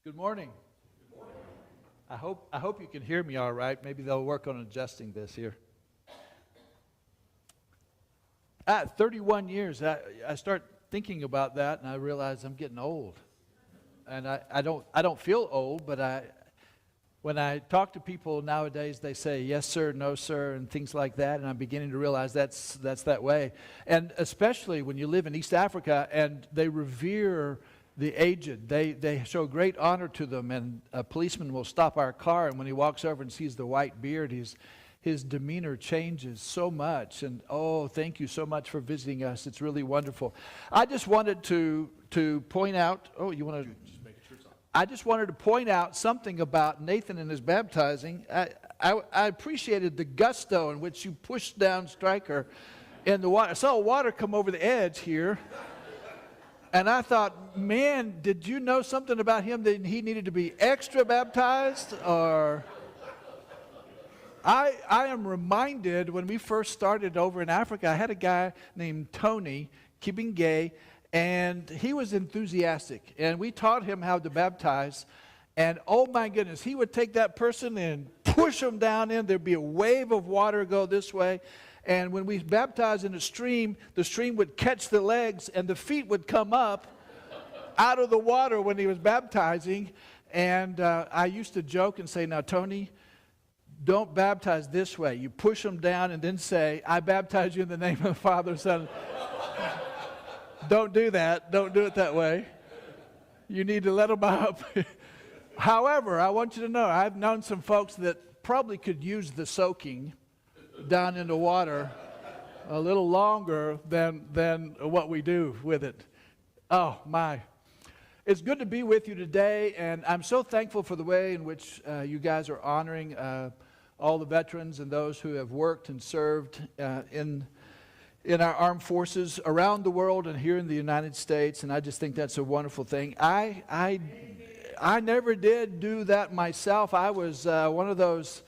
Good morning. I hope you can hear me all right. Maybe they'll work on adjusting this here. At 31 years, I start thinking about that, and I realize I'm getting old. And I don't feel old, but when I talk to people nowadays, they say yes sir, no sir, and things like that, and I'm beginning to realize that's that way. And especially when you live in East Africa and they revere the aged, they show great honor to them, and a policeman will stop our car, and when he walks over and sees the white beard, his demeanor changes so much. And oh, thank you so much for visiting us. It's really wonderful. I just wanted to point out. Oh, you want to? I just wanted to point out something about Nathan and his baptizing. I appreciated the gusto in which you pushed down Stryker in the water. I saw water come over the edge here. And I thought, man, did you know something about him that he needed to be extra baptized? Or I am reminded when we first started over in Africa, I had a guy named Tony Kibinge, and he was enthusiastic. And we taught him how to baptize. And oh my goodness, he would take that person and push them down in. There'd be a wave of water go this way. And when we baptized in the stream would catch the legs and the feet would come up out of the water when he was baptizing. And I used to joke and say, now, Tony, don't baptize this way. You push them down and then say, I baptize you in the name of the Father, Son. Don't do that. Don't do it that way. You need to let them up. However, I want you to know, I've known some folks that probably could use the soaking down in the water a little longer than what we do with it. Oh, my. It's good to be with you today, and I'm so thankful for the way in which you guys are honoring all the veterans and those who have worked and served in our armed forces around the world and here in the United States, and I just think that's a wonderful thing. I never did do that myself. I was one of those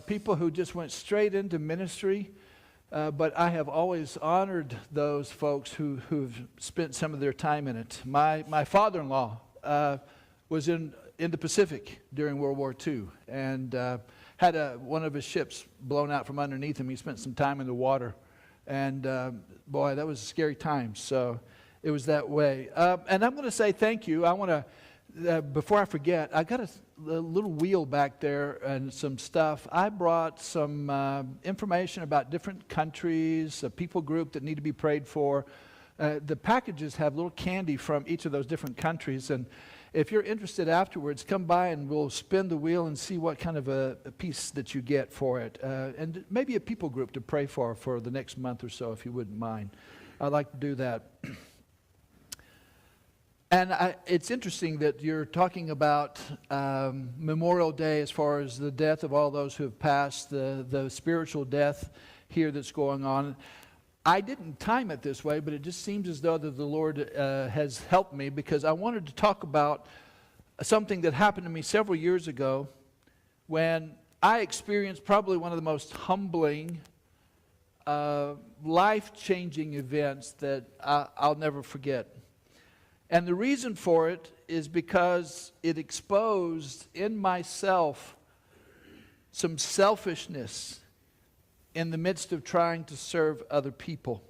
people who just went straight into ministry, but I have always honored those folks who've spent some of their time in it. My father-in-law was in the Pacific during World War II and had one of his ships blown out from underneath him. He spent some time in the water, and boy, that was a scary time. So it was that way. And I'm going to say thank you. I want to, before I forget, I got a little wheel back there and some stuff. I brought some information about different countries, a people group that need to be prayed for. The packages have little candy from each of those different countries, and if you're interested afterwards, come by and we'll spin the wheel and see what kind of a piece that you get for it. And maybe a people group to pray for the next month or so, if you wouldn't mind. I'd like to do that. And it's interesting that you're talking about Memorial Day as far as the death of all those who have passed, the spiritual death here that's going on. I didn't time it this way, but it just seems as though that the Lord has helped me, because I wanted to talk about something that happened to me several years ago when I experienced probably one of the most humbling, life-changing events that I'll never forget. And the reason for it is because it exposed in myself some selfishness in the midst of trying to serve other people,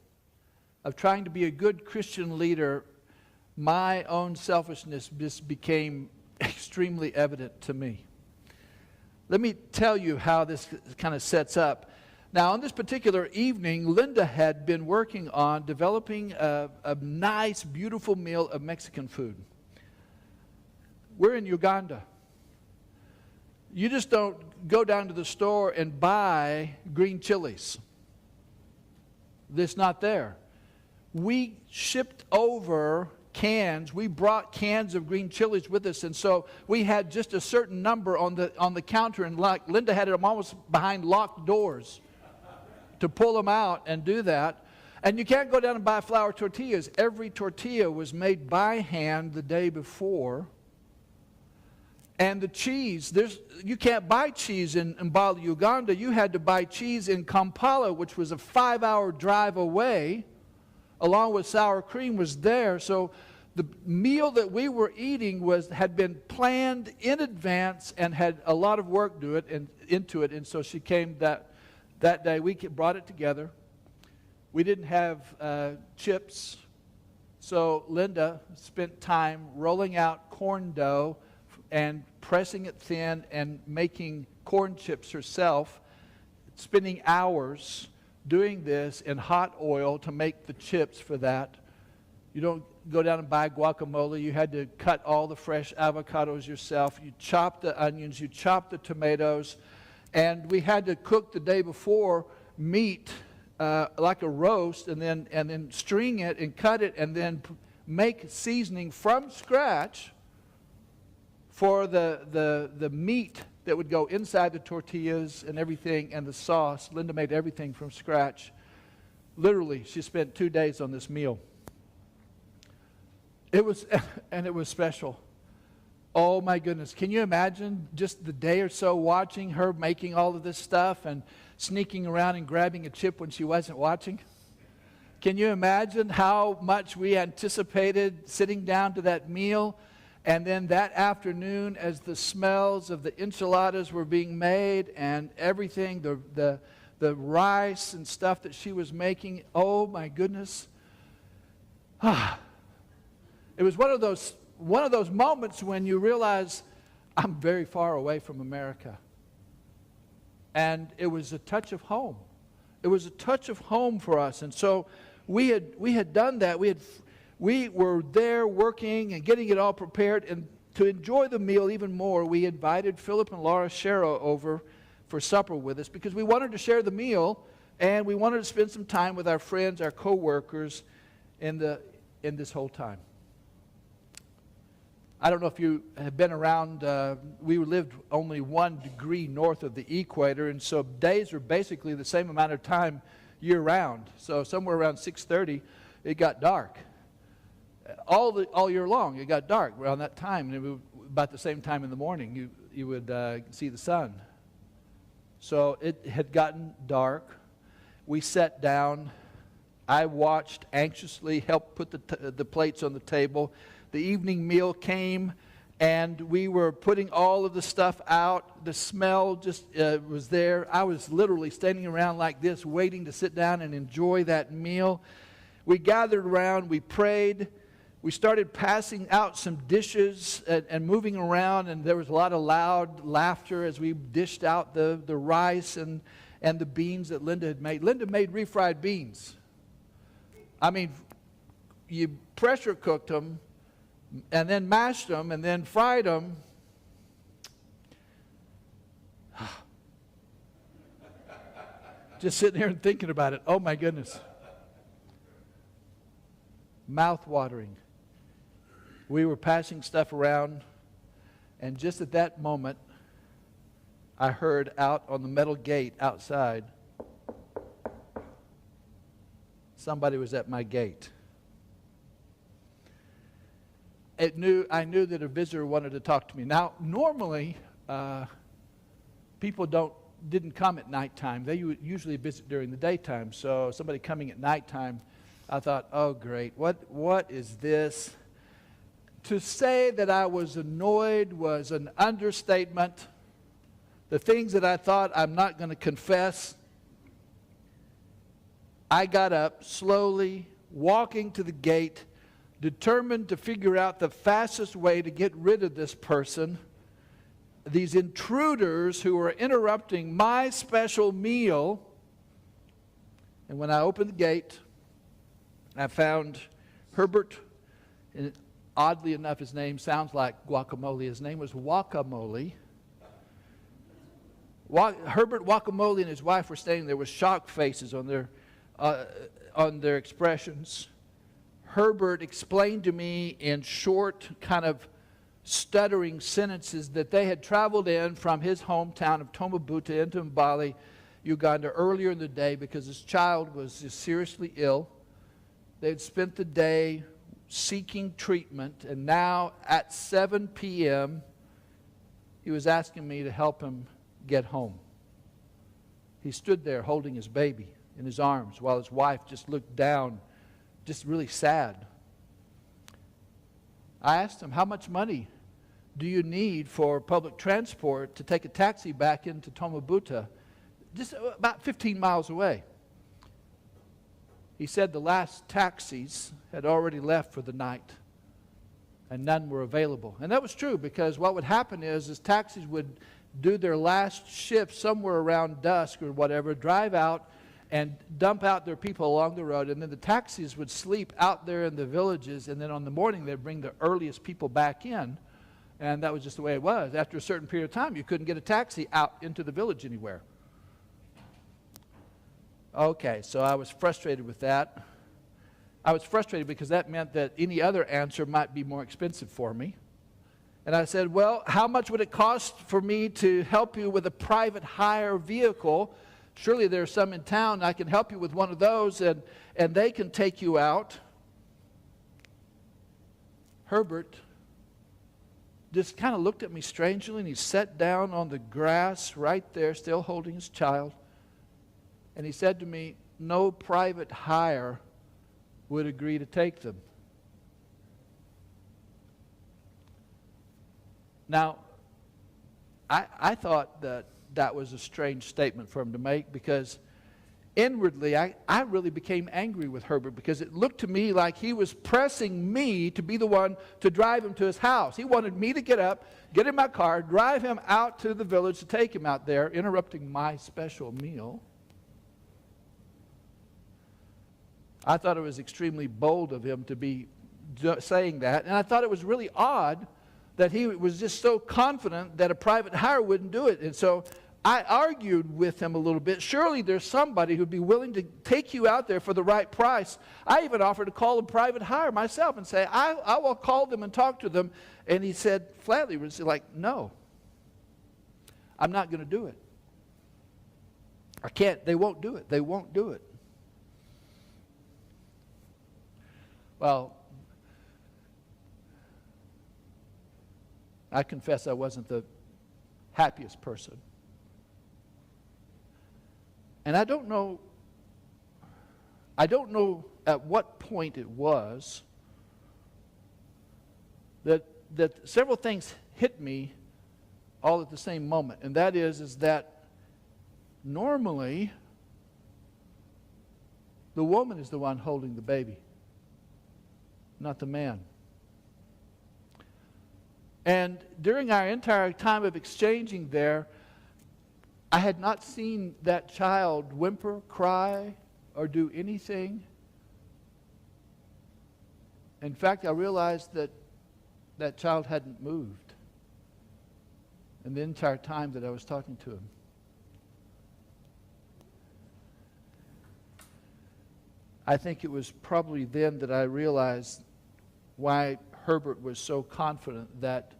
of trying to be a good Christian leader. My own selfishness just became extremely evident to me. Let me tell you how this kind of sets up. Now, on this particular evening, Linda had been working on developing a nice, beautiful meal of Mexican food. We're in Uganda. You just don't go down to the store and buy green chilies. It's not there. We shipped over cans. We brought cans of green chilies with us, and so we had just a certain number on the counter, and like Linda had them almost behind locked doors to pull them out and do that. And you can't go down and buy flour tortillas. Every tortilla was made by hand the day before. And the cheese, you can't buy cheese in Mbale, Uganda. You had to buy cheese in Kampala, which was a 5-hour drive away, along with sour cream was there. So the meal that we were eating had been planned in advance and had a lot of work into it. And so she came that day. We brought it together. We didn't have chips. So Linda spent time rolling out corn dough and pressing it thin and making corn chips herself, spending hours doing this in hot oil to make the chips for that. You don't go down and buy guacamole. You had to cut all the fresh avocados yourself. You chop the onions. You chop the tomatoes. And we had to cook the day before meat like a roast, and then string it and cut it, and then make seasoning from scratch for the meat that would go inside the tortillas and everything, and the sauce. Linda made everything from scratch. Literally, she spent 2 days on this meal. It was special. Oh my goodness. Can you imagine just the day or so watching her making all of this stuff and sneaking around and grabbing a chip when she wasn't watching? Can you imagine how much we anticipated sitting down to that meal? And then that afternoon, as the smells of the enchiladas were being made and everything, the rice and stuff that she was making, oh my goodness. It was one of those moments when you realize I'm very far away from America. And it was a touch of home. It was a touch of home for us. And so we had done that. We were there working and getting it all prepared. And to enjoy the meal even more, we invited Philip and Laura Sherrow over for supper with us because we wanted to share the meal and we wanted to spend some time with our friends, our co-workers in this whole time. I don't know if you have been around, we lived only 1 degree north of the equator, and so days are basically the same amount of time year-round. So somewhere around 6:30, it got dark. All year long, it got dark around that time, and about the same time in the morning, you would see the sun. So it had gotten dark. We sat down. I watched anxiously, helped put the plates on the table. The evening meal came, and we were putting all of the stuff out. The smell just was there. I was literally standing around like this, waiting to sit down and enjoy that meal. We gathered around. We prayed. We started passing out some dishes and moving around, and there was a lot of loud laughter as we dished out the rice and the beans that Linda had made. Linda made refried beans. I mean, you pressure cooked them, and then mashed them, and then fried them. Just sitting here and thinking about it. Oh my goodness. Mouth-watering. We were passing stuff around, and just at that moment, I heard out on the metal gate outside, somebody was at my gate. I knew that a visitor wanted to talk to me. Now, normally, people didn't come at nighttime. They usually visit during the daytime. So somebody coming at nighttime, I thought, oh, great. What is this? To say that I was annoyed was an understatement. The things that I thought I'm not going to confess. I got up slowly, walking to the gate, determined to figure out the fastest way to get rid of this person, these intruders who were interrupting my special meal. And when I opened the gate, I found Herbert, and oddly enough, his name sounds like guacamole. His name was Guacamole. Herbert Guacamole and his wife were standing there with shocked faces on their expressions. Herbert explained to me in short, kind of stuttering sentences that they had traveled in from his hometown of Tomabuta into Mbale, Uganda earlier in the day because his child was just seriously ill. They had spent the day seeking treatment, and now at 7 p.m., he was asking me to help him get home. He stood there holding his baby in his arms while his wife just looked down, just really sad. I asked him, how much money do you need for public transport to take a taxi back into Tomabuta, just about 15 miles away? He said the last taxis had already left for the night, and none were available. And that was true, because what would happen is taxis would do their last shift somewhere around dusk or whatever, drive out and dump out their people along the road, and then the taxis would sleep out there in the villages, and then on the morning they'd bring the earliest people back in, and that was just the way it was. After a certain period of time, you couldn't get a taxi out into the village anywhere. Okay, so I was frustrated with that. I was frustrated because that meant that any other answer might be more expensive for me. And I said, well, how much would it cost for me to help you with a private hire vehicle? Surely there's some in town. I can help you with one of those, and they can take you out. Herbert just kind of looked at me strangely, and he sat down on the grass right there, still holding his child. And he said to me, no private hire would agree to take them. Now, I thought that was a strange statement for him to make, because inwardly I really became angry with Herbert, because it looked to me like he was pressing me to be the one to drive him to his house. He wanted me to get up, get in my car, drive him out to the village to take him out there, interrupting my special meal. I thought it was extremely bold of him to be saying that, and I thought it was really odd that he was just so confident that a private hire wouldn't do it. And so I argued with him a little bit. Surely there's somebody who'd be willing to take you out there for the right price. I even offered to call a private hire myself and say, I will call them and talk to them. And he said flatly, was like, no, I'm not going to do it. I can't. They won't do it. They won't do it. Well, I confess I wasn't the happiest person. And I don't know at what point it was that several things hit me all at the same moment. And that is that normally the woman is the one holding the baby, not the man. And during our entire time of exchanging there, I had not seen that child whimper, cry, or do anything. In fact, I realized that that child hadn't moved in the entire time that I was talking to him. I think it was probably then that I realized why Herbert was so confident that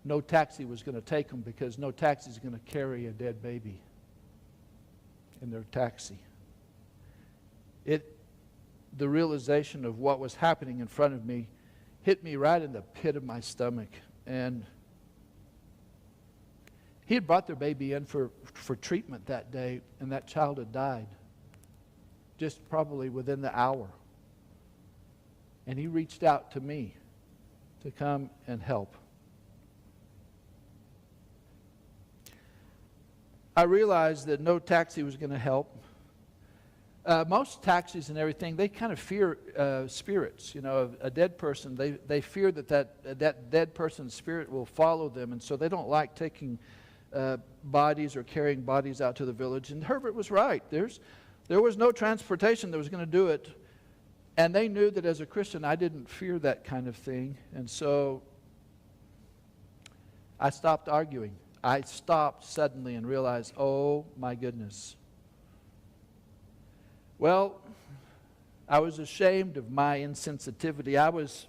no taxi was going to take him, because no taxi is going to carry a dead baby in their taxi. The realization of what was happening in front of me hit me right in the pit of my stomach. And he had brought their baby in for treatment that day, and that child had died just probably within the hour. And he reached out to me to come and help. I realized that no taxi was going to help. Most taxis and everything, they kind of fear spirits. You know, a dead person, they fear that dead person's spirit will follow them, and so they don't like taking bodies or carrying bodies out to the village. And Herbert was right. There was no transportation that was going to do it. And they knew that as a Christian, I didn't fear that kind of thing. And so I stopped arguing. I stopped suddenly and realized, oh my goodness. Well, I was ashamed of my insensitivity.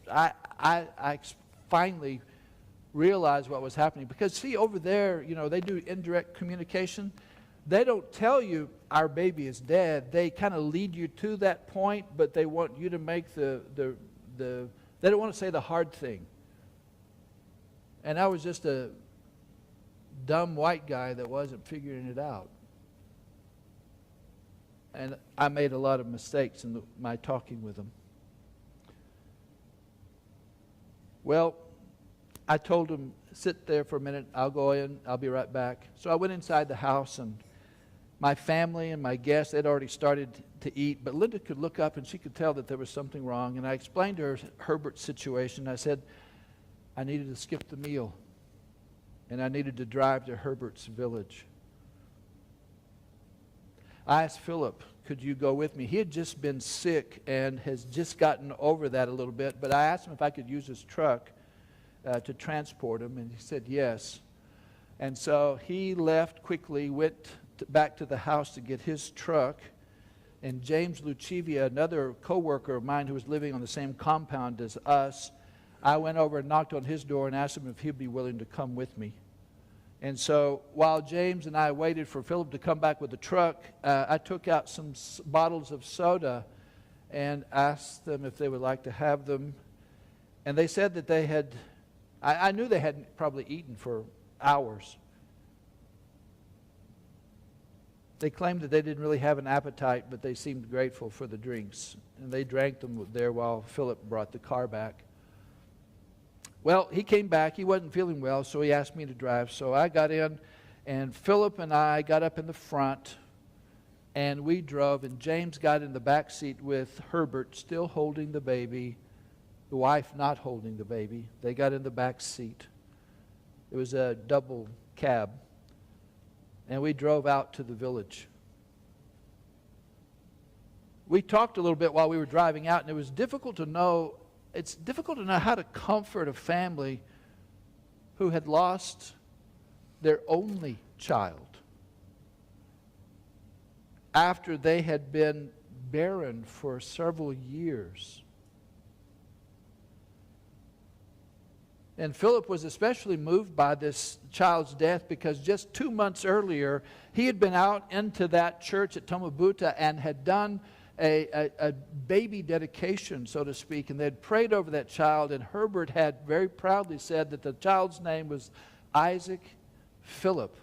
I finally realized what was happening. Because see, over there, you know, they do indirect communication. They don't tell you our baby is dead. They kind of lead you to that point, but they want you to make they don't want to say the hard thing. And I was just a dumb white guy that wasn't figuring it out. And I made a lot of mistakes in my talking with them. Well, I told him, sit there for a minute. I'll go in. I'll be right back. So I went inside the house, and my family and my guests had already started to eat. But Linda could look up, and she could tell that there was something wrong. And I explained to her Herbert's situation. I said, I needed to skip the meal, and I needed to drive to Herbert's village. I asked Philip, could you go with me? He had just been sick and has just gotten over that a little bit, but I asked him if I could use his truck to transport him, and he said yes. And so he left quickly, went back to the house to get his truck, and James Lucchivia, another co-worker of mine who was living on the same compound as us, I went over and knocked on his door and asked him if he'd be willing to come with me. And so while James and I waited for Philip to come back with the truck, I took out some bottles of soda and asked them if they would like to have them. And they said that they had, I knew they hadn't probably eaten for hours. They claimed that they didn't really have an appetite, but they seemed grateful for the drinks. And they drank them there while Philip brought the car back. Well, he came back. He wasn't feeling well, so he asked me to drive. So I got in, and Philip and I got up in the front, and we drove, and James got in the back seat with Herbert still holding the baby, the wife not holding the baby. They got in the back seat. It was a double cab, and we drove out to the village. We talked a little bit while we were driving out, and it was difficult to know. It's difficult to know how to comfort a family who had lost their only child after they had been barren for several years. And Philip was especially moved by this child's death because just 2 months earlier, he had been out into that church at Tomabuta and had done a baby dedication, so to speak, and they had prayed over that child, and Herbert had very proudly said that the child's name was Isaac Philip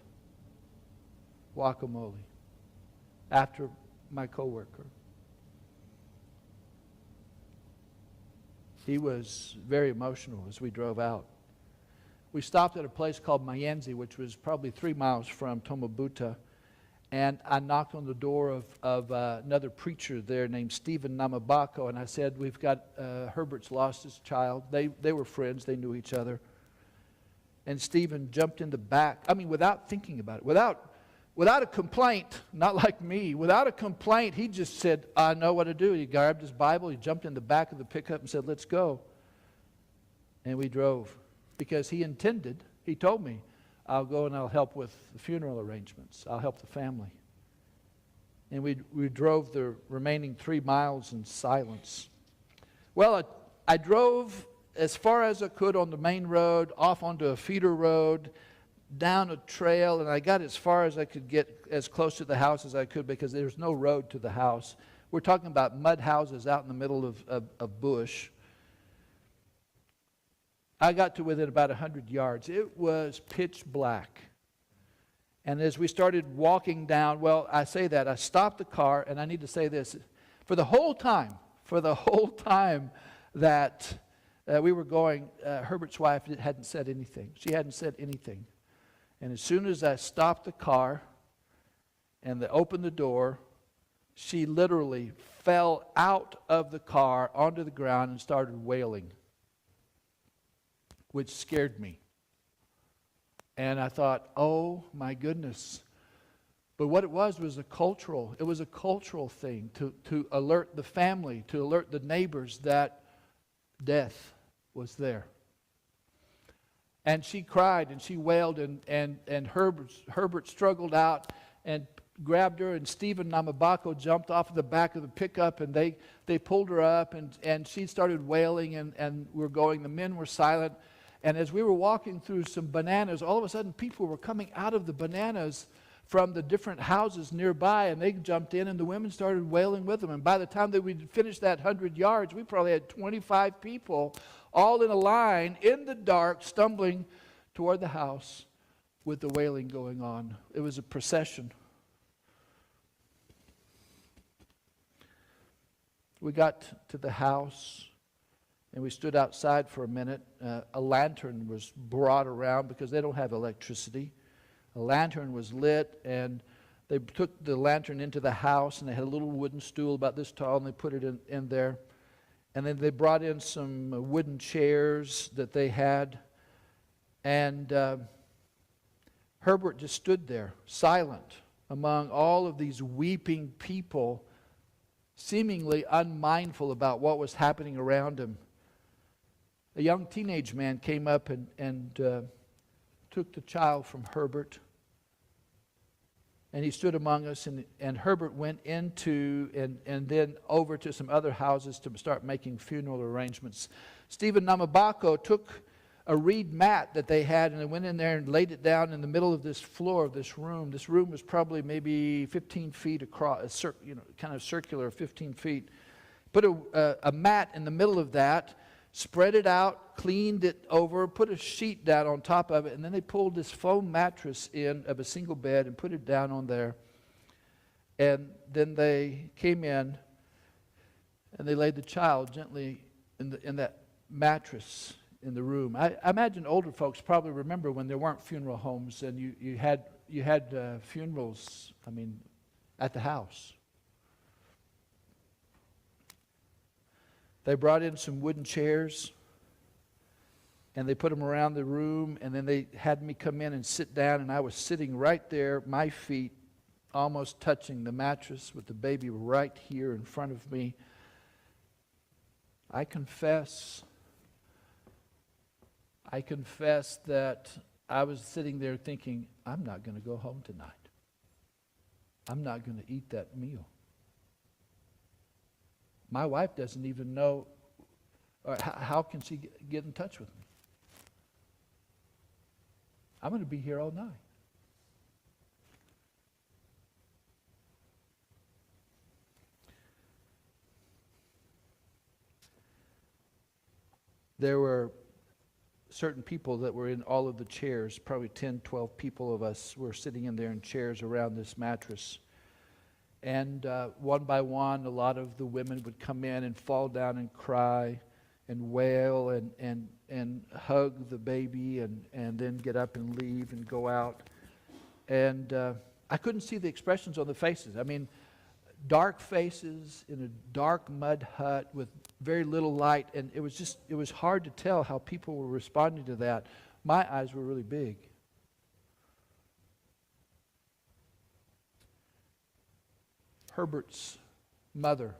Guacamole, after my coworker. He was very emotional as we drove out. We stopped at a place called Mayenzi, which was probably 3 miles from Tomabuta. And I knocked on the door of another preacher there named Stephen Namabako, and I said, we've got, Herbert's lost his child. They were friends. They knew each other. And Stephen jumped in the back, without thinking about it, without a complaint, not like me, without a complaint, he just said, I know what to do. He grabbed his Bible, he jumped in the back of the pickup and said, let's go. And we drove because he intended, he told me, I'll go and I'll help with the funeral arrangements. I'll help the family. And we drove the remaining 3 miles in silence. Well, I drove as far as I could on the main road, off onto a feeder road, down a trail, and I got as far as I could get, as close to the house as I could, because there's no road to the house. We're talking about mud houses out in the middle of bush. I got to within about 100 yards. It was pitch black. And as we started walking down, well, I say that, I stopped the car, and I need to say this. For the whole time that we were going, Herbert's wife hadn't said anything. She hadn't said anything. And as soon as I stopped the car and opened the door, she literally fell out of the car onto the ground and started wailing, which scared me. And I thought, oh my goodness. But what it was a cultural thing to alert the family, to alert the neighbors that death was there. And she cried and she wailed, and Herbert struggled out and grabbed her, and Stephen Namabako jumped off of the back of the pickup, and they pulled her up, and she started wailing, and we're going. The men were silent. And as we were walking through some bananas, all of a sudden people were coming out of the bananas from the different houses nearby, and they jumped in, and the women started wailing with them. And by the time that we'd finished that 100 yards, we probably had 25 people all in a line in the dark, stumbling toward the house with the wailing going on. It was a procession. We got to the house, And we stood outside for a minute. A lantern was brought around because they don't have electricity. A lantern was lit, and they took the lantern into the house, and they had a little wooden stool about this tall, and they put it in there. And then they brought in some wooden chairs that they had. And Herbert just stood there, silent, among all of these weeping people, seemingly unmindful about what was happening around him. A young teenage man came up and took the child from Herbert. And he stood among us, and Herbert went into and then over to some other houses to start making funeral arrangements. Stephen Namabako took a reed mat that they had, and they went in there and laid it down in the middle of this floor of this room. This room was probably maybe 15 feet across, kind of circular, 15 feet. Put a mat in the middle of that, spread it out, cleaned it over, put a sheet down on top of it, and then they pulled this foam mattress in of a single bed and put it down on there. And then they came in and they laid the child gently in that mattress in the room. I imagine older folks probably remember when there weren't funeral homes and you had funerals, at the house. They brought in some wooden chairs, and they put them around the room, and then they had me come in and sit down, and I was sitting right there, my feet almost touching the mattress with the baby right here in front of me. I confess that I was sitting there thinking, I'm not going to go home tonight. I'm not going to eat that meal. My wife doesn't even know, or how can she get in touch with me? I'm going to be here all night. There were certain people that were in all of the chairs, probably 10, 12 people of us were sitting in there in chairs around this mattress. And one by one, a lot of the women would come in and fall down and cry and wail and hug the baby and then get up and leave and go out. And I couldn't see the expressions on the faces. Dark faces in a dark mud hut with very little light. And it was hard to tell how people were responding to that. My eyes were really big. Herbert's mother,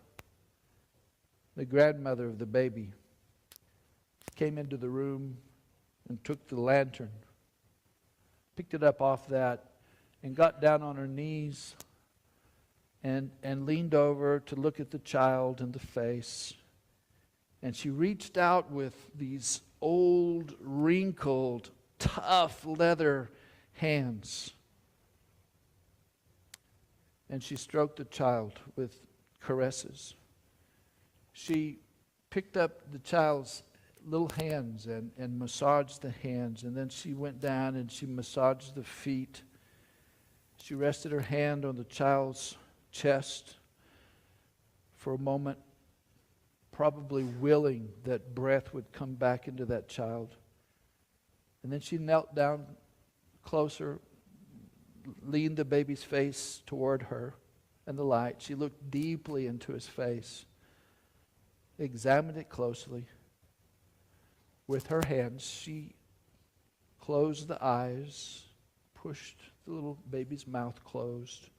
the grandmother of the baby, came into the room and took the lantern, picked it up off that, and got down on her knees and leaned over to look at the child in the face. And she reached out with these old, wrinkled, tough leather hands. And she stroked the child with caresses. She picked up the child's little hands and massaged the hands. And then she went down and she massaged the feet. She rested her hand on the child's chest for a moment, probably willing that breath would come back into that child. And then she knelt down closer, leaned the baby's face toward her and the light. She looked deeply into his face, examined it closely. With her hands, she closed the eyes, pushed the little baby's mouth closed,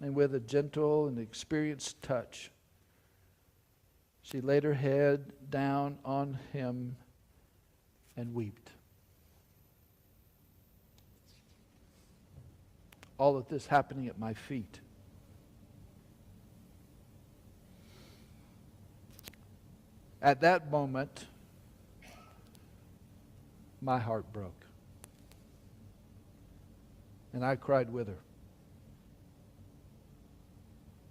and with a gentle and experienced touch, she laid her head down on him and wept. All of this happening at my feet. At that moment, my heart broke. And I cried with her.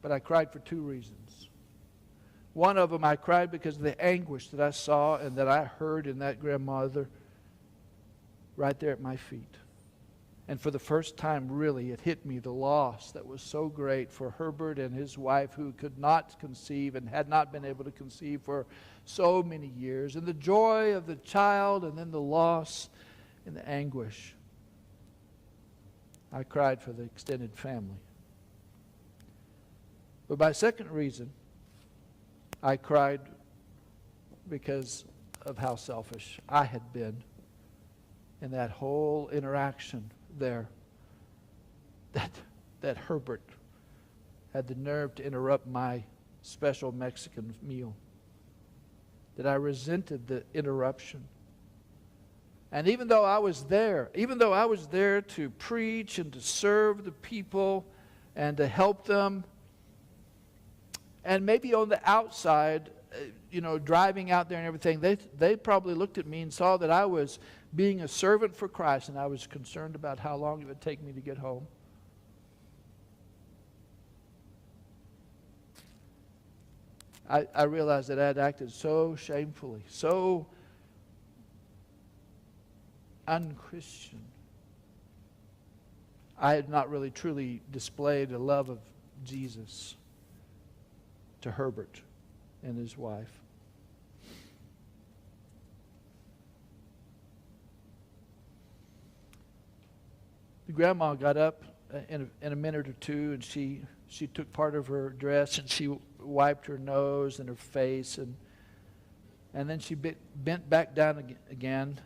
But I cried for two reasons. One of them, I cried because of the anguish that I saw and that I heard in that grandmother right there at my feet. And for the first time, really, it hit me, the loss that was so great for Herbert and his wife, who could not conceive and had not been able to conceive for so many years. And the joy of the child, and then the loss and the anguish. I cried for the extended family. But my second reason, I cried because of how selfish I had been in that whole interaction there. That Herbert had the nerve to interrupt my special Mexican meal. That I resented the interruption. And even though I was there to preach and to serve the people and to help them, and maybe on the outside, driving out there and everything, they probably looked at me and saw that I was being a servant for Christ, and I was concerned about how long it would take me to get home. I realized that I had acted so shamefully, so unchristian. I had not really truly displayed a love of Jesus to Herbert and his wife. The grandma got up in a minute or two, and she took part of her dress and she wiped her nose and her face, and then she bent back down again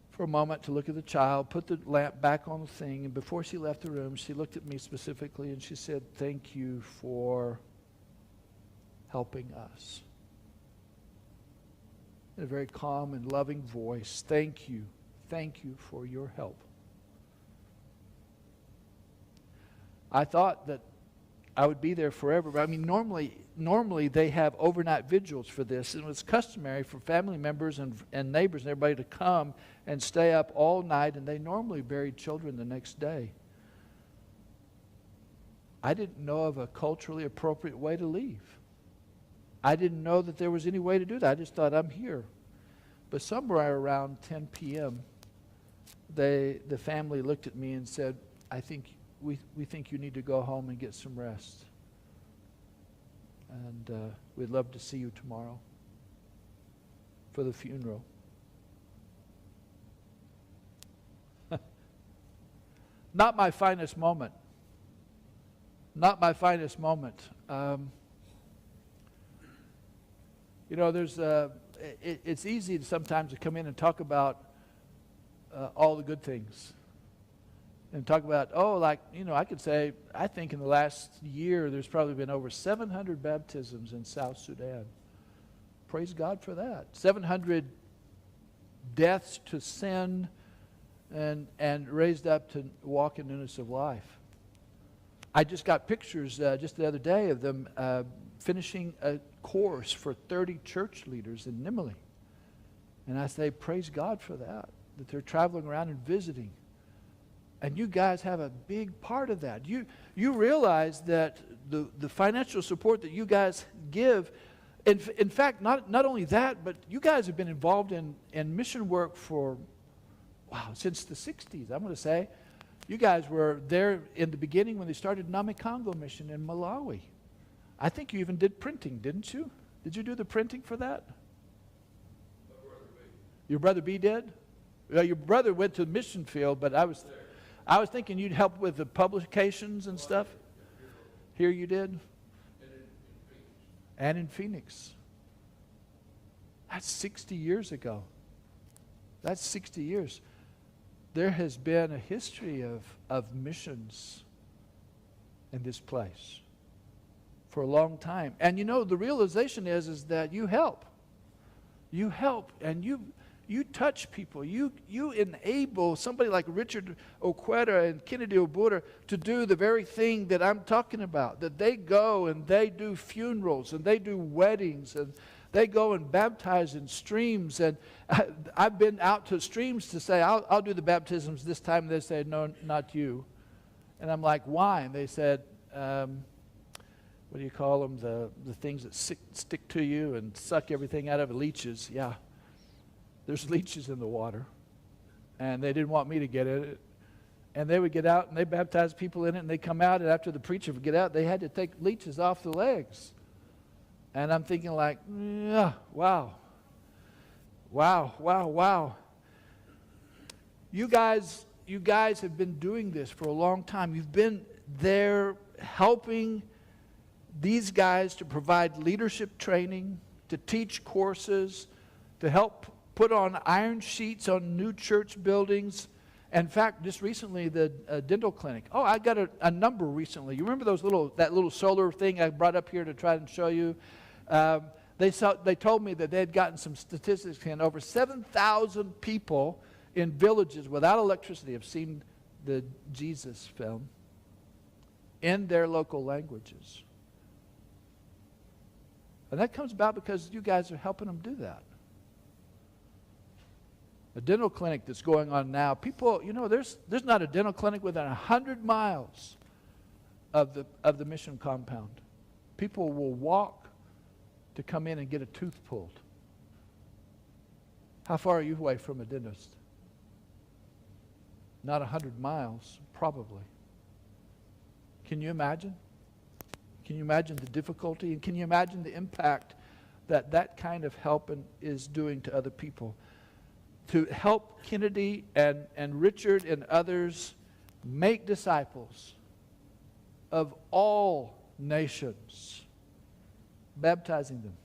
for a moment to look at the child, put the lamp back on the thing, and before she left the room, she looked at me specifically and she said, "Thank you for helping us." In a very calm and loving voice, thank you for your help. I thought that I would be there forever, but I mean, normally they have overnight vigils for this, and it was customary for family members and neighbors and everybody to come and stay up all night, and they normally buried children the next day. I didn't know of a culturally appropriate way to leave. I didn't know that there was any way to do that. I just thought, I'm here. But somewhere around 10 p.m., the family looked at me and said, we think you need to go home and get some rest. And we'd love to see you tomorrow for the funeral. Not my finest moment. Not my finest moment. It's easy sometimes to come in and talk about all the good things. And talk about, I could say, I think in the last year there's probably been over 700 baptisms in South Sudan. Praise God for that. 700 deaths to sin and raised up to walk in newness of life. I just got pictures just the other day of them finishing a course for 30 church leaders in Nimili. And I say, praise God for that they're traveling around and visiting. And you guys have a big part of that. You realize that the financial support that you guys give, in fact, not only that, but you guys have been involved in mission work for, since the 60s, I'm going to say. You guys were there in the beginning when they started Namikongo mission in Malawi. I think you even did printing, didn't you? Did you do the printing for that? Your brother B did? Well, your brother went to the mission field, but I was thinking you'd help with the publications and stuff. Here you did? And in Phoenix. That's 60 years ago. That's 60 years. There has been a history of missions in this place for a long time. And the realization is that you help. You help, and you touch people. You enable somebody like Richard Okweta and Kennedy Obura to do the very thing that I'm talking about. That they go and they do funerals and they do weddings and they go and baptize in streams. And I've been out to streams to say, I'll do the baptisms this time. And they say, no, not you. And I'm like, why? And they said, what do you call them? The things that stick to you and suck everything out of it. Leeches, yeah. There's leeches in the water. and they didn't want me to get it. And they would get out and they baptized people in it, and they come out, and after the preacher would get out, they had to take leeches off the legs. And I'm thinking like, yeah, wow. Wow, wow, wow. You guys have been doing this for a long time. You've been there helping these guys to provide leadership training, to teach courses, to help put on iron sheets on new church buildings. In fact, just recently, the dental clinic. Oh, I got a number recently. You remember that little solar thing I brought up here to try and show you? They told me that they had gotten some statistics in. Over 7,000 people in villages without electricity have seen the Jesus film in their local languages. And that comes about because you guys are helping them do that. A dental clinic that's going on now. People, there's not a dental clinic within 100 miles of the mission compound. People will walk to come in and get a tooth pulled. How far are you away from a dentist? Not 100 miles, probably. Can you imagine? Can you imagine the difficulty? And can you imagine the impact that kind of help is doing to other people? To help Kennedy and Richard and others make disciples of all nations, baptizing them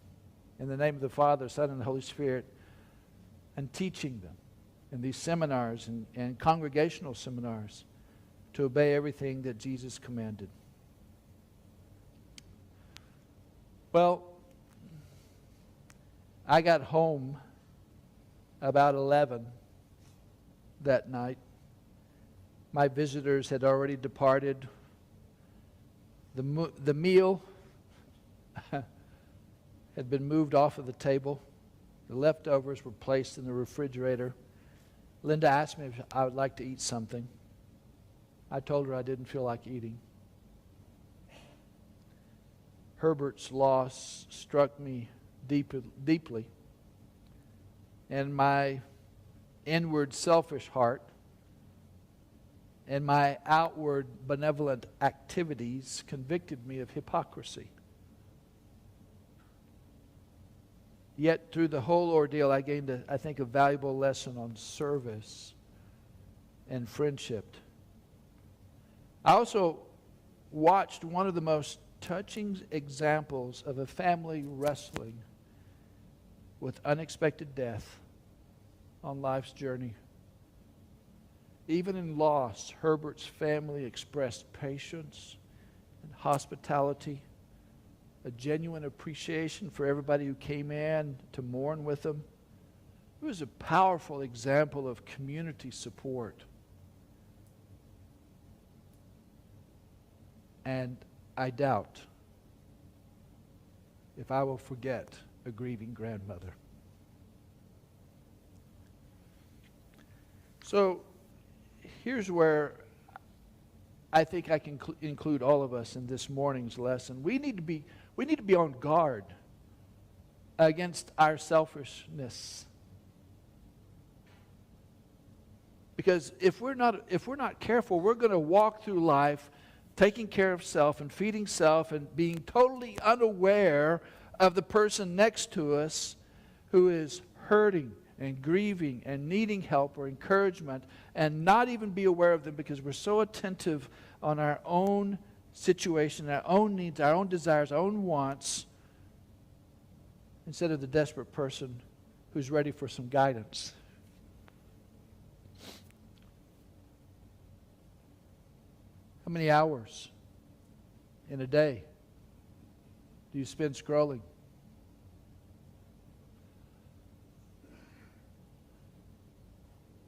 in the name of the Father, Son, and the Holy Spirit, and teaching them in these seminars and congregational seminars to obey everything that Jesus commanded. Well, I got home about 11 that night. My visitors had already departed. The meal had been moved off of the table. The leftovers were placed in the refrigerator. Linda asked me if I would like to eat something. I told her I didn't feel like eating. Herbert's loss struck me deeply. And my inward selfish heart and my outward benevolent activities convicted me of hypocrisy. Yet through the whole ordeal, I gained, I think, a valuable lesson on service and friendship. I also watched one of the most touching examples of a family wrestling with unexpected death on life's journey. Even in loss, Herbert's family expressed patience and hospitality, a genuine appreciation for everybody who came in to mourn with them. It was a powerful example of community support. And I doubt if I will forget a grieving grandmother. So here's where I think I can include all of us in this morning's lesson. We need to be on guard against our selfishness. Because if we're not careful, we're going to walk through life taking care of self and feeding self and being totally unaware of the person next to us who is hurting and grieving and needing help or encouragement, and not even be aware of them because we're so attentive on our own situation, our own needs, our own desires, our own wants, instead of the desperate person who's ready for some guidance. How many hours in a day do you spend scrolling?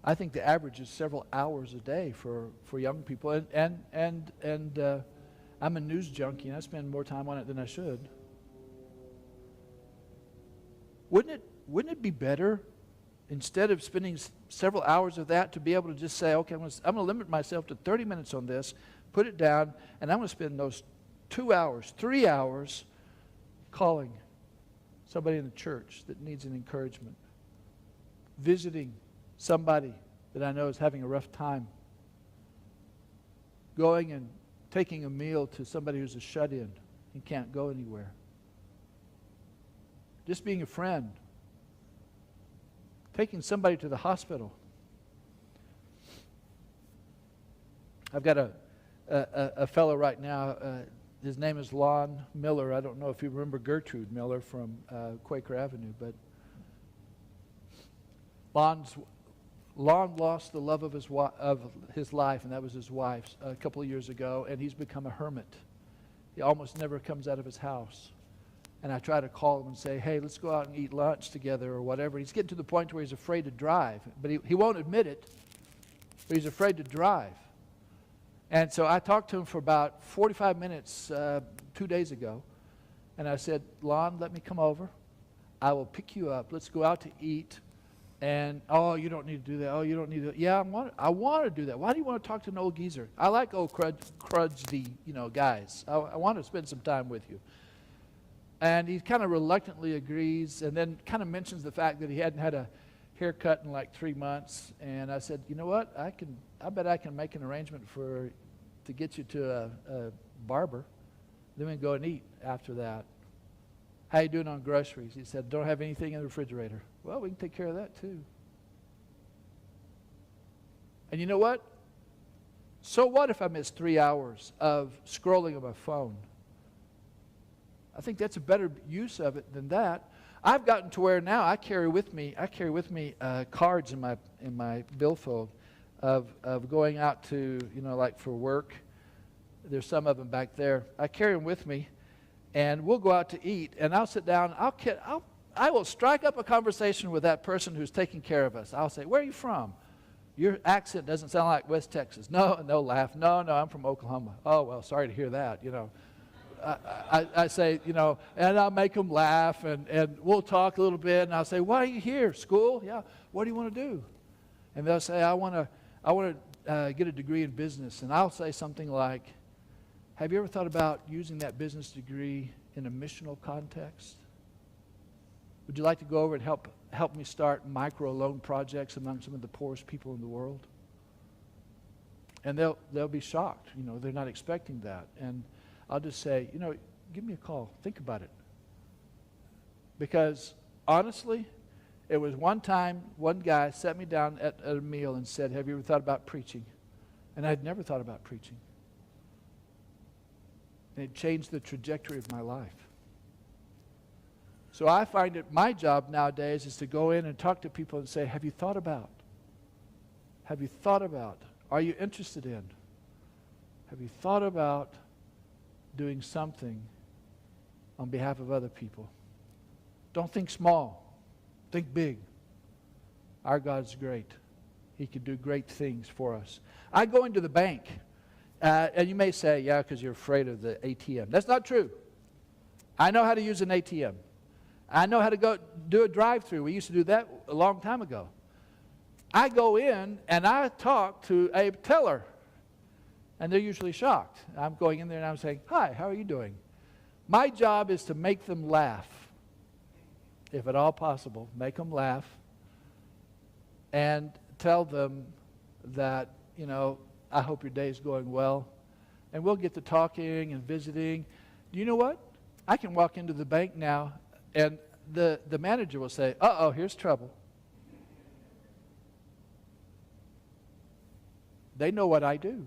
I think the average is several hours a day for young people. And I'm a news junkie, and I spend more time on it than I should. Wouldn't it be better, instead of spending several hours of that, to be able to just say, okay, I'm going to limit myself to 30 minutes on this, put it down, and I'm going to spend those 2 hours, 3 hours calling somebody in the church that needs an encouragement, visiting somebody that I know is having a rough time going and taking a meal to somebody who's a shut-in and can't go anywhere. Just being a friend. Taking somebody to the hospital. I've got a fellow right now, his name is Lon Miller. I don't know if you remember Gertrude Miller from Quaker Avenue, but Lon lost the love of his life, and that was his wife's, a couple of years ago, and he's become a hermit. He almost never comes out of his house. And I try to call him and say, hey, let's go out and eat lunch together or whatever. He's getting to the point where he's afraid to drive, but he won't admit it, but he's afraid to drive. And so I talked to him for about 45 minutes 2 days ago, and I said, Lon, let me come over. I will pick you up. Let's go out to eat. And, oh, you don't need to do that. Oh, you don't need to. Yeah, I want to do that. Why do you want to talk to an old geezer? I like old crudgy, guys. I want to spend some time with you. And he kind of reluctantly agrees, and then kind of mentions the fact that he hadn't had a haircut in like 3 months. And I said, you know what? I bet I can make an arrangement to get you to a barber. Then we can go and eat after that. How you doing on groceries? He said, don't have anything in the refrigerator. Well, we can take care of that too. And you know what? So what if I miss 3 hours of scrolling on my phone? I think that's a better use of it than that. I've gotten to where now I carry with me cards in my billfold of going out to, like for work. There's some of them back there. I carry them with me, and we'll go out to eat, and I'll sit down. I will strike up a conversation with that person who's taking care of us. I'll say, where are you from? Your accent doesn't sound like West Texas. No, laugh. No, I'm from Oklahoma. Oh, well, sorry to hear that, I say, and I'll make them laugh, and we'll talk a little bit, and I'll say, why are you here? School? Yeah. What do you want to do? And they'll say, I want to get a degree in business. And I'll say something like, have you ever thought about using that business degree in a missional context? Would you like to go over and help me start micro loan projects among some of the poorest people in the world? And they'll be shocked. They're not expecting that. And I'll just say, give me a call. Think about it. Because honestly, it was one time, one guy sat me down at a meal and said, have you ever thought about preaching? And I'd never thought about preaching. And it changed the trajectory of my life. So I find it my job nowadays is to go in and talk to people and say, have you thought about? Have you thought about? Are you interested in? Have you thought about doing something on behalf of other people? Don't think small. Think big. Our God's great. He can do great things for us. I go into the bank, and you may say, yeah, because you're afraid of the ATM. That's not true. I know how to use an ATM. I know how to go do a drive-through. We used to do that a long time ago. I go in, and I talk to a teller, and they're usually shocked. I'm going in there, and I'm saying, hi, how are you doing? My job is to make them laugh. If at all possible, make them laugh and tell them that, I hope your day is going well. And we'll get to talking and visiting. You know what? I can walk into the bank now, and the manager will say, uh-oh, here's trouble. They know what I do.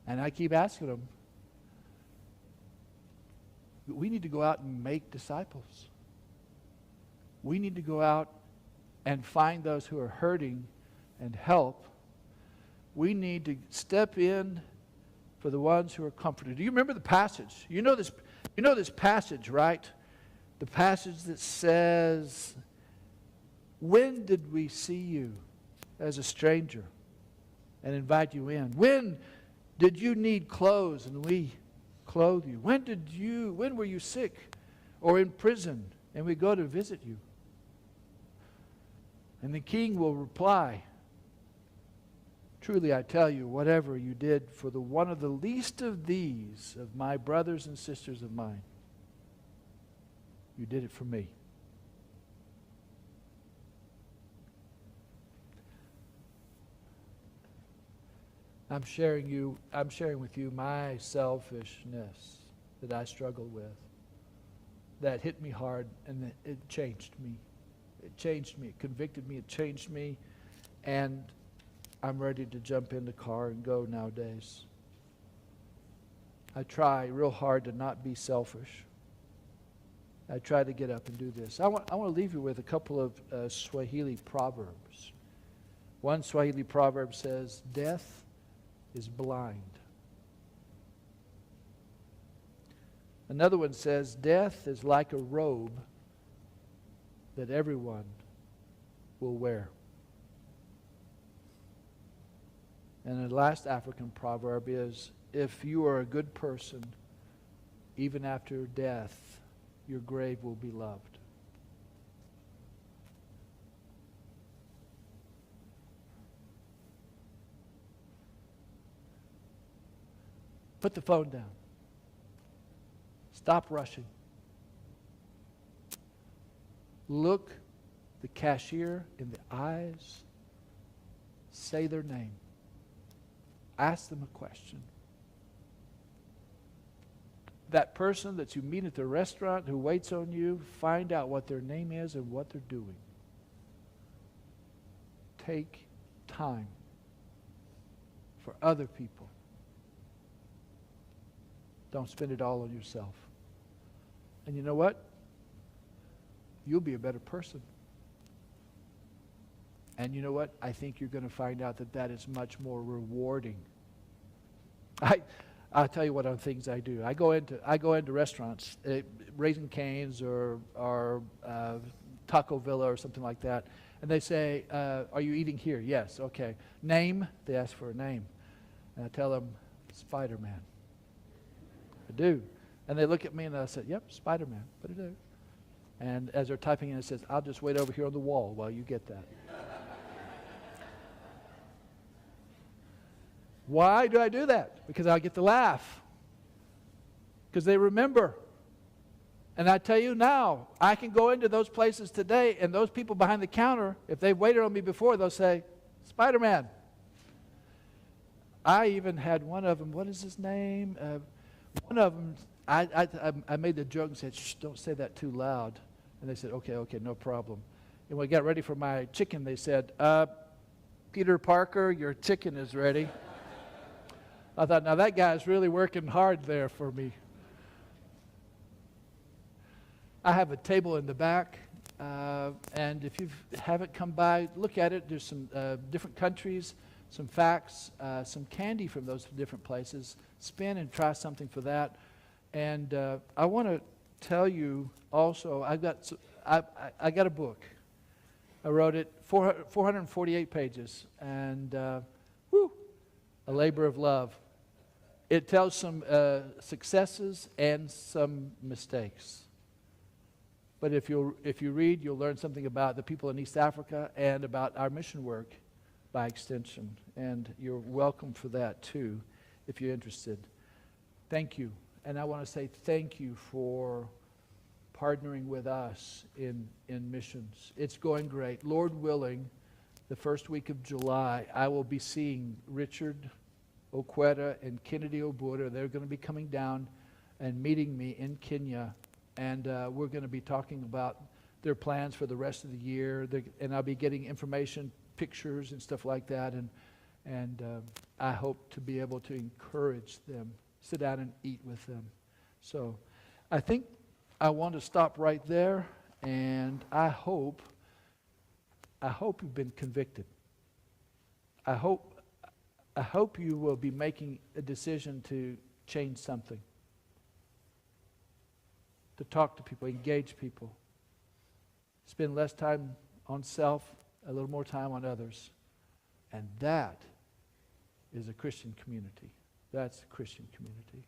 And I keep asking them, we need to go out and make disciples. We need to go out and find those who are hurting and help. We need to step in for the ones who are comforted. Do you remember the passage? You know this passage, right? The passage that says, when did we see you as a stranger and invite you in? When did you need clothes and we clothe you? When were you sick or in prison and we go to visit you? And the king will reply, truly I tell you, whatever you did for the one of the least of these, of my brothers and sisters of mine, you did it for me. I'm sharing with you my selfishness that I struggled with, that hit me hard, and it changed me. It changed me. It convicted me. It changed me. And I'm ready to jump in the car and go nowadays. I try real hard to not be selfish. I try to get up and do this. I want to leave you with a couple of Swahili proverbs. One Swahili proverb says, death is blind. Another one says, death is like a robe that everyone will wear. And the last African proverb is, if you are a good person, even after death, your grave will be loved. Put the phone down. Stop rushing. Look the cashier in the eyes. Say their name. Ask them a question. That person that you meet at the restaurant who waits on you, find out what their name is and what they're doing. Take time for other people. Don't spend it all on yourself. And you know what? You'll be a better person. And you know what? I think you're going to find out that that is much more rewarding. I'll tell you what other things I do. I go into restaurants, Raising Cane's or Taco Villa or something like that, and they say, "Are you eating here?" Yes. Okay. Name? They ask for a name, and I tell them, Spider-Man. I do, and they look at me and I said, "Yep, Spider-Man." What I do? And as they're typing in, it says, "I'll just wait over here on the wall while you get that." Why do I do that? Because I get to laugh. Because they remember. And I tell you now, I can go into those places today, and those people behind the counter, if they've waited on me before, they'll say, Spider-Man. I even had one of them, what is his name? One of them, I made the joke and said, shh, don't say that too loud. And they said, okay, no problem. And when I got ready for my chicken, they said, Peter Parker, your chicken is ready. I thought, now that guy's really working hard there for me. I have a table in the back, and if you haven't come by, look at it. There's some different countries, some facts, some candy from those different places. Spin and try something for that. And I want to tell you also, I got a book. I wrote it, 448 pages, and a labor of love. It tells some successes and some mistakes. But if you read, you'll learn something about the people in East Africa and about our mission work by extension. And you're welcome for that too, if you're interested. Thank you. And I want to say thank you for partnering with us in missions. It's going great. Lord willing, the first week of July, I will be seeing Richard Okweta and Kennedy Obura. They're going to be coming down and meeting me in Kenya, and we're going to be talking about their plans for the rest of the year. And I'll be getting information, pictures, and stuff like that. And I hope to be able to encourage them, sit down and eat with them. So I think I want to stop right there, and I hope you've been convicted. I hope you will be making a decision to change something, to talk to people, engage people, spend less time on self, a little more time on others. And that is a Christian community. That's a Christian community.